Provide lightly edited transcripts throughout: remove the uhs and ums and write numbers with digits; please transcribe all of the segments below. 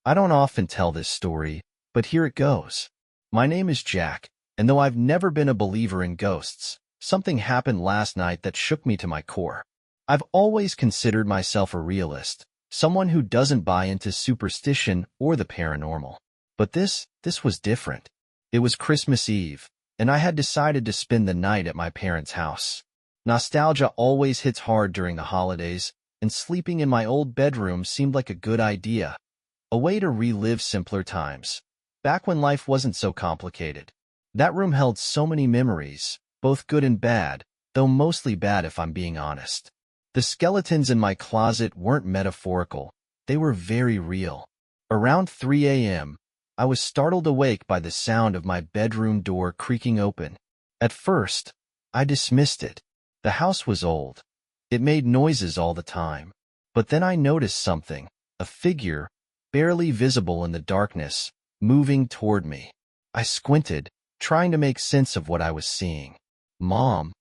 I don't often tell this story, but here it goes. My name is Jack, and though I've never been a believer in ghosts, something happened last night that shook me to my core. I've always considered myself a realist, someone who doesn't buy into superstition or the paranormal. But this was different. It was Christmas Eve, and I had decided to spend the night at my parents' house. Nostalgia always hits hard during the holidays, and sleeping in my old bedroom seemed like a good idea, a way to relive simpler times, back when life wasn't so complicated. That room held so many memories, both good and bad, though mostly bad if I'm being honest. The skeletons in my closet weren't metaphorical, they were very real. Around 3 a.m., I was startled awake by the sound of my bedroom door creaking open. At first, I dismissed it. The house was old. It made noises all the time. But then I noticed something, a figure, barely visible in the darkness, moving toward me. I squinted, trying to make sense of what I was seeing. "Mom,"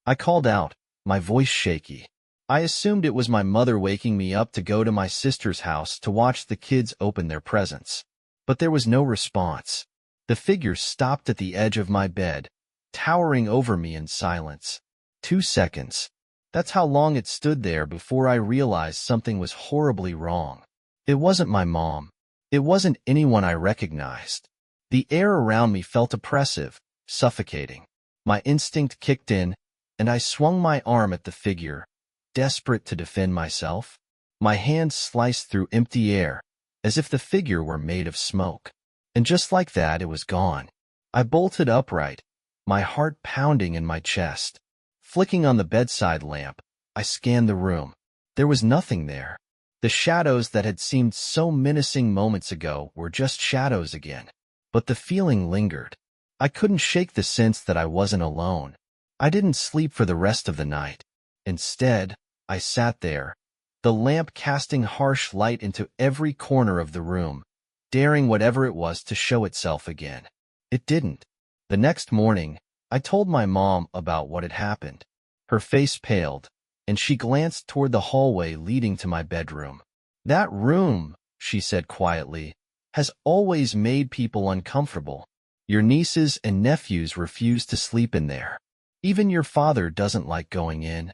I called out, my voice shaky. I assumed it was my mother waking me up to go to my sister's house to watch the kids open their presents. But there was no response. The figure stopped at the edge of my bed, towering over me in silence. 2 seconds. That's how long it stood there before I realized something was horribly wrong. It wasn't my mom. It wasn't anyone I recognized. The air around me felt oppressive, suffocating. My instinct kicked in, and I swung my arm at the figure, desperate to defend myself. My hand sliced through empty air, as if the figure were made of smoke. And just like that, it was gone. I bolted upright, my heart pounding in my chest. Flicking on the bedside lamp, I scanned the room. There was nothing there. The shadows that had seemed so menacing moments ago were just shadows again. But the feeling lingered. I couldn't shake the sense that I wasn't alone. I didn't sleep for the rest of the night. Instead, I sat there, the lamp casting harsh light into every corner of the room, daring whatever it was to show itself again. It didn't. The next morning, I told my mom about what had happened. Her face paled, and she glanced toward the hallway leading to my bedroom. "That room," she said quietly, "has always made people uncomfortable. Your nieces and nephews refuse to sleep in there. Even your father doesn't like going in."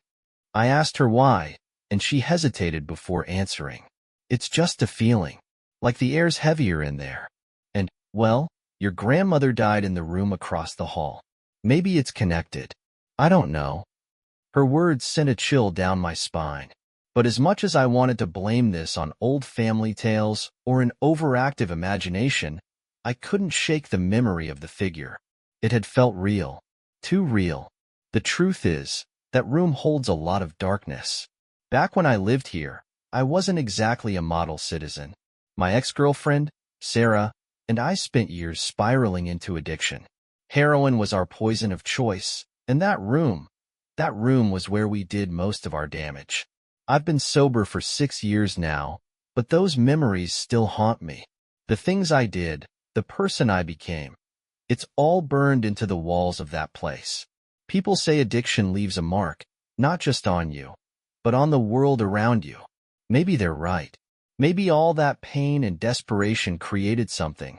I asked her why, and she hesitated before answering. "It's just a feeling, like the air's heavier in there. And, well, your grandmother died in the room across the hall. Maybe it's connected. I don't know." Her words sent a chill down my spine. But as much as I wanted to blame this on old family tales or an overactive imagination, I couldn't shake the memory of the figure. It had felt real. Too real. The truth is, that room holds a lot of darkness. Back when I lived here, I wasn't exactly a model citizen. My ex-girlfriend, Sarah, and I spent years spiraling into addiction. Heroin was our poison of choice, and that room was where we did most of our damage. I've been sober for 6 years now, but those memories still haunt me. The things I did, the person I became, it's all burned into the walls of that place. People say addiction leaves a mark, not just on you, but on the world around you. Maybe they're right. Maybe all that pain and desperation created something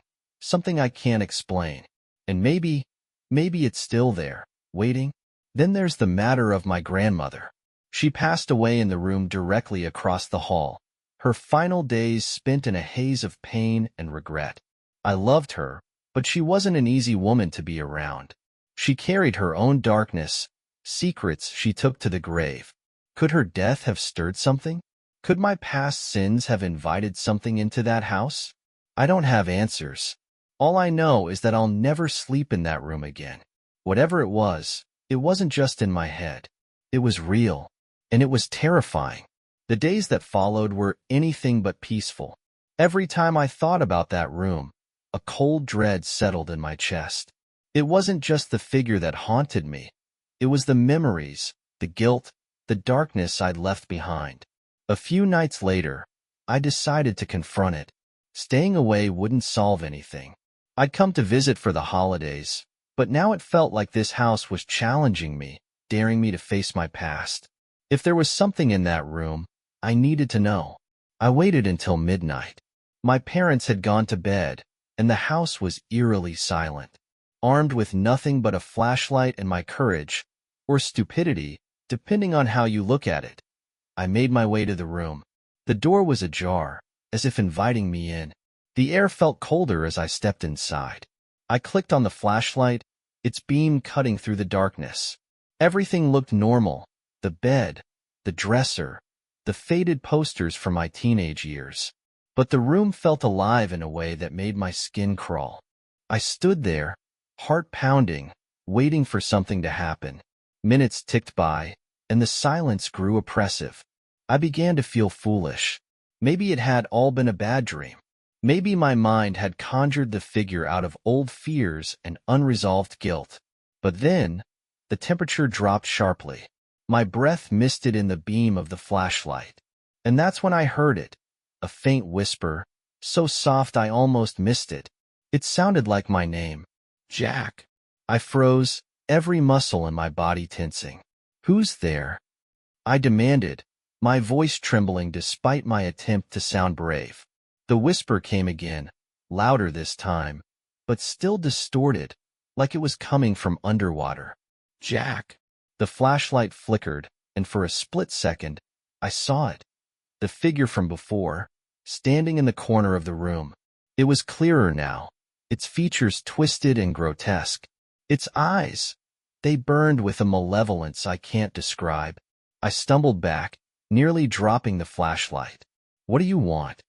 I can't explain. And maybe it's still there, waiting. Then there's the matter of my grandmother. She passed away in the room directly across the hall, her final days spent in a haze of pain and regret. I loved her, but she wasn't an easy woman to be around. She carried her own darkness, secrets she took to the grave. Could her death have stirred something? Could my past sins have invited something into that house? I don't have answers. All I know is that I'll never sleep in that room again. Whatever it wasn't just in my head. It was real, and it was terrifying. The days that followed were anything but peaceful. Every time I thought about that room, a cold dread settled in my chest. It wasn't just the figure that haunted me. It was the memories, the guilt, the darkness I'd left behind. A few nights later, I decided to confront it. Staying away wouldn't solve anything. I'd come to visit for the holidays, but now it felt like this house was challenging me, daring me to face my past. If there was something in that room, I needed to know. I waited until midnight. My parents had gone to bed, and the house was eerily silent. Armed with nothing but a flashlight and my courage, or stupidity, depending on how you look at it, I made my way to the room. The door was ajar, as if inviting me in. The air felt colder as I stepped inside. I clicked on the flashlight, its beam cutting through the darkness. Everything looked normal: the bed, the dresser, the faded posters from my teenage years. But the room felt alive in a way that made my skin crawl. I stood there, heart pounding, waiting for something to happen. Minutes ticked by, and the silence grew oppressive. I began to feel foolish. Maybe it had all been a bad dream. Maybe my mind had conjured the figure out of old fears and unresolved guilt. But then, the temperature dropped sharply. My breath misted in the beam of the flashlight. And that's when I heard it, a faint whisper, so soft I almost missed it. It sounded like my name. Jack. I froze, every muscle in my body tensing. Who's there? I demanded, my voice trembling despite my attempt to sound brave. The whisper came again, louder this time, but still distorted, like it was coming from underwater. Jack. The flashlight flickered, and for a split second, I saw it. The figure from before, standing in the corner of the room. It was clearer now, its features twisted and grotesque. Its eyes, they burned with a malevolence I can't describe. I stumbled back, nearly dropping the flashlight. What do you want?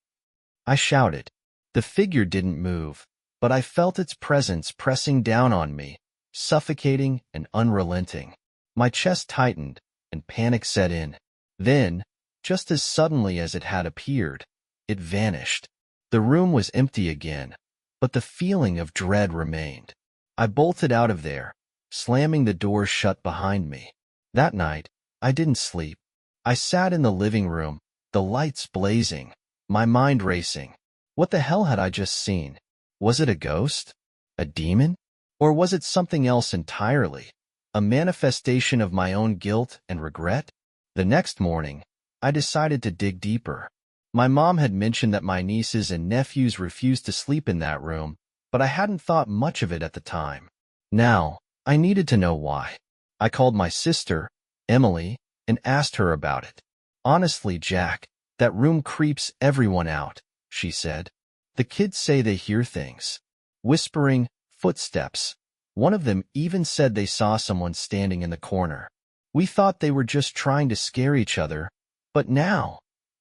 I shouted. The figure didn't move, but I felt its presence pressing down on me, suffocating and unrelenting. My chest tightened, and panic set in. Then, just as suddenly as it had appeared, it vanished. The room was empty again, but the feeling of dread remained. I bolted out of there, slamming the door shut behind me. That night, I didn't sleep. I sat in the living room, the lights blazing, my mind racing. What the hell had I just seen? Was it a ghost? A demon? Or was it something else entirely? A manifestation of my own guilt and regret? The next morning, I decided to dig deeper. My mom had mentioned that my nieces and nephews refused to sleep in that room, but I hadn't thought much of it at the time. Now, I needed to know why. I called my sister, Emily, and asked her about it. Honestly, Jack, that room creeps everyone out, she said. The kids say they hear things. Whispering, footsteps. One of them even said they saw someone standing in the corner. We thought they were just trying to scare each other, but now,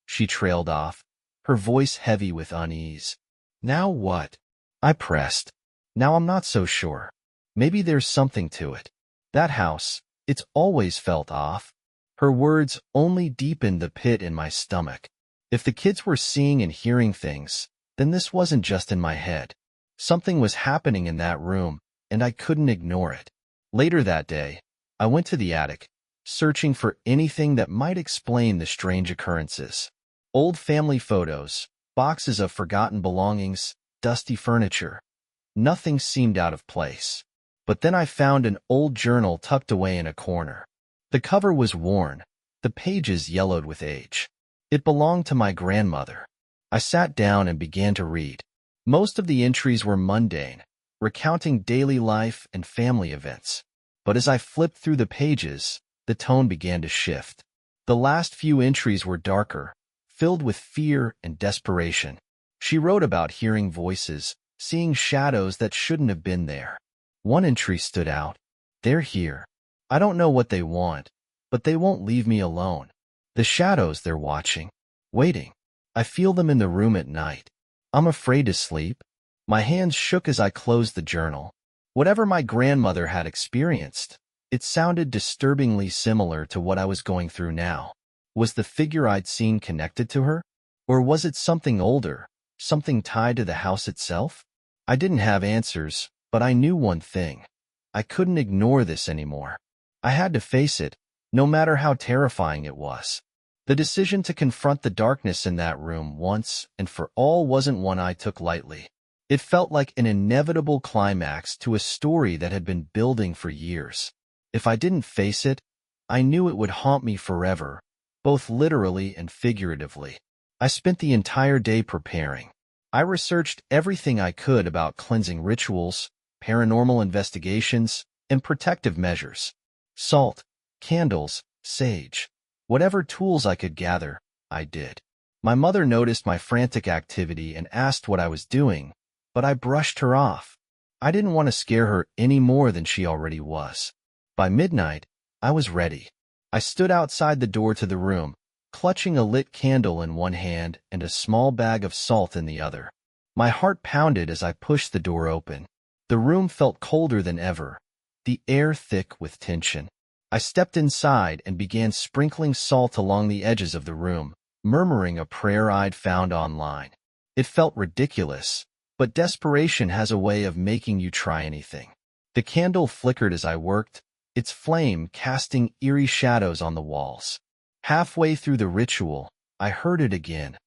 she trailed off, her voice heavy with unease. Now what? I pressed. Now I'm not so sure. Maybe there's something to it. That house, it's always felt off. Her words only deepened the pit in my stomach. If the kids were seeing and hearing things, then this wasn't just in my head. Something was happening in that room, and I couldn't ignore it. Later that day, I went to the attic, searching for anything that might explain the strange occurrences. Old family photos, boxes of forgotten belongings, dusty furniture. Nothing seemed out of place. But then I found an old journal tucked away in a corner. The cover was worn, the pages yellowed with age. It belonged to my grandmother. I sat down and began to read. Most of the entries were mundane, recounting daily life and family events. But as I flipped through the pages, the tone began to shift. The last few entries were darker, filled with fear and desperation. She wrote about hearing voices, seeing shadows that shouldn't have been there. One entry stood out. They're here. I don't know what they want, but they won't leave me alone. The shadows they're watching, waiting. I feel them in the room at night. I'm afraid to sleep. My hands shook as I closed the journal. Whatever my grandmother had experienced, it sounded disturbingly similar to what I was going through now. Was the figure I'd seen connected to her? Or was it something older, something tied to the house itself? I didn't have answers, but I knew one thing. I couldn't ignore this anymore. I had to face it, no matter how terrifying it was. The decision to confront the darkness in that room once and for all wasn't one I took lightly. It felt like an inevitable climax to a story that had been building for years. If I didn't face it, I knew it would haunt me forever, both literally and figuratively. I spent the entire day preparing. I researched everything I could about cleansing rituals, paranormal investigations, and protective measures. Salt, candles, sage. Whatever tools I could gather, I did. My mother noticed my frantic activity and asked what I was doing, but I brushed her off. I didn't want to scare her any more than she already was. By midnight, I was ready. I stood outside the door to the room, clutching a lit candle in one hand and a small bag of salt in the other. My heart pounded as I pushed the door open. The room felt colder than ever, the air thick with tension. I stepped inside and began sprinkling salt along the edges of the room, murmuring a prayer I'd found online. It felt ridiculous, but desperation has a way of making you try anything. The candle flickered as I worked, its flame casting eerie shadows on the walls. Halfway through the ritual, I heard it again,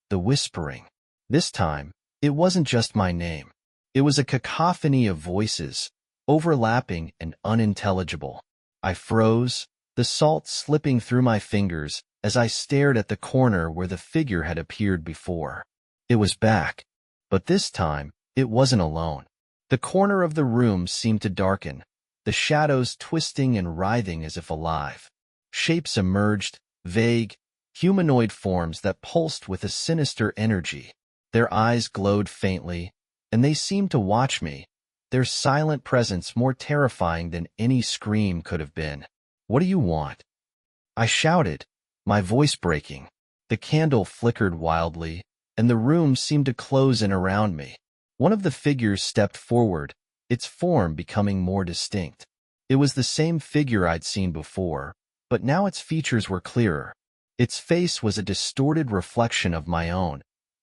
the whispering. This time, it wasn't just my name. It was a cacophony of voices, overlapping and unintelligible. I froze, the salt slipping through my fingers as I stared at the corner where the figure had appeared before. It was back, but this time, it wasn't alone. The corner of the room seemed to darken, the shadows twisting and writhing as if alive. Shapes emerged, vague, humanoid forms that pulsed with a sinister energy. Their eyes glowed faintly, and they seemed to watch me, their silent presence more terrifying than any scream could have been. "What do you want?" I shouted, my voice breaking. The candle flickered wildly, and the room seemed to close in around me. One of the figures stepped forward, its form becoming more distinct. It was the same figure I'd seen before, but now its features were clearer. Its face was a distorted reflection of my own,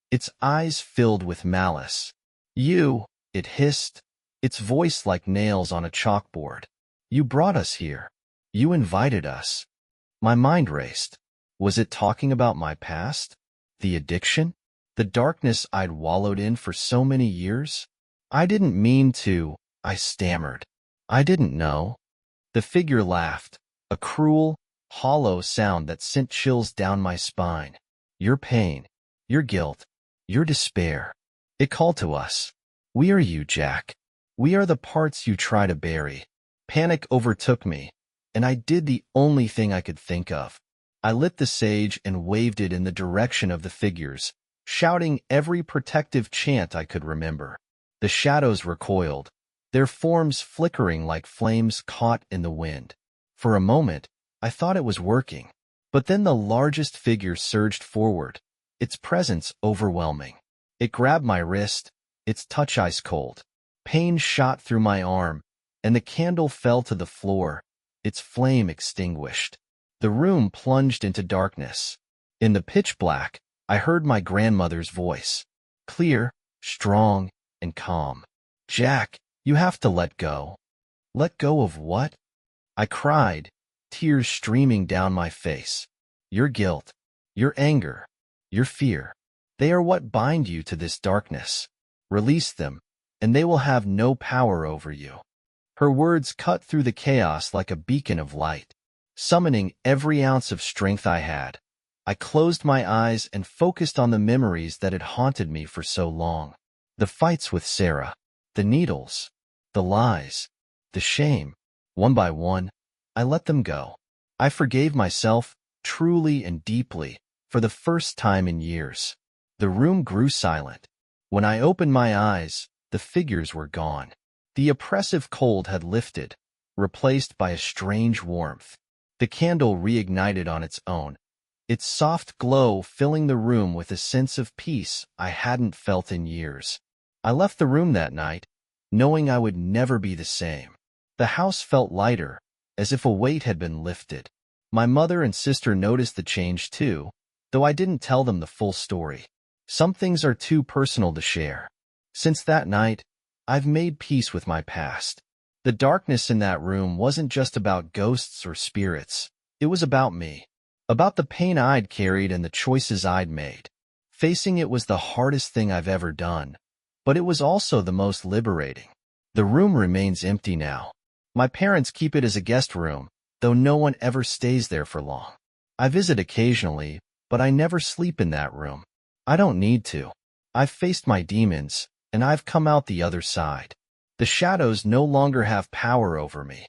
its eyes filled with malice. "You," it hissed, its voice like nails on a chalkboard. "You brought us here. You invited us." My mind raced. Was it talking about my past? The addiction? The darkness I'd wallowed in for so many years? "I didn't mean to," I stammered. "I didn't know." The figure laughed, a cruel, hollow sound that sent chills down my spine. "Your pain, your guilt, your despair. It called to us. We are you, Jack. We are the parts you try to bury." Panic overtook me, and I did the only thing I could think of. I lit the sage and waved it in the direction of the figures, shouting every protective chant I could remember. The shadows recoiled, their forms flickering like flames caught in the wind. For a moment, I thought it was working, but then the largest figure surged forward, its presence overwhelming. It grabbed my wrist, its touch ice cold. Pain shot through my arm, and the candle fell to the floor, its flame extinguished. The room plunged into darkness. In the pitch black, I heard my grandmother's voice, clear, strong, and calm. "Jack, you have to let go." "Let go of what?" I cried, tears streaming down my face. "Your guilt, your anger, your fear. They are what bind you to this darkness. Release them, and they will have no power over you." Her words cut through the chaos like a beacon of light. Summoning every ounce of strength I had, I closed my eyes and focused on the memories that had haunted me for so long. The fights with Sarah, the needles, the lies, the shame. One by one, I let them go. I forgave myself, truly and deeply, for the first time in years. The room grew silent. When I opened my eyes, the figures were gone. The oppressive cold had lifted, replaced by a strange warmth. The candle reignited on its own, its soft glow filling the room with a sense of peace I hadn't felt in years. I left the room that night, knowing I would never be the same. The house felt lighter, as if a weight had been lifted. My mother and sister noticed the change too, though I didn't tell them the full story. Some things are too personal to share. Since that night, I've made peace with my past. The darkness in that room wasn't just about ghosts or spirits. It was about me. About the pain I'd carried and the choices I'd made. Facing it was the hardest thing I've ever done, but it was also the most liberating. The room remains empty now. My parents keep it as a guest room, though no one ever stays there for long. I visit occasionally, but I never sleep in that room. I don't need to. I've faced my demons, and I've come out the other side. The shadows no longer have power over me.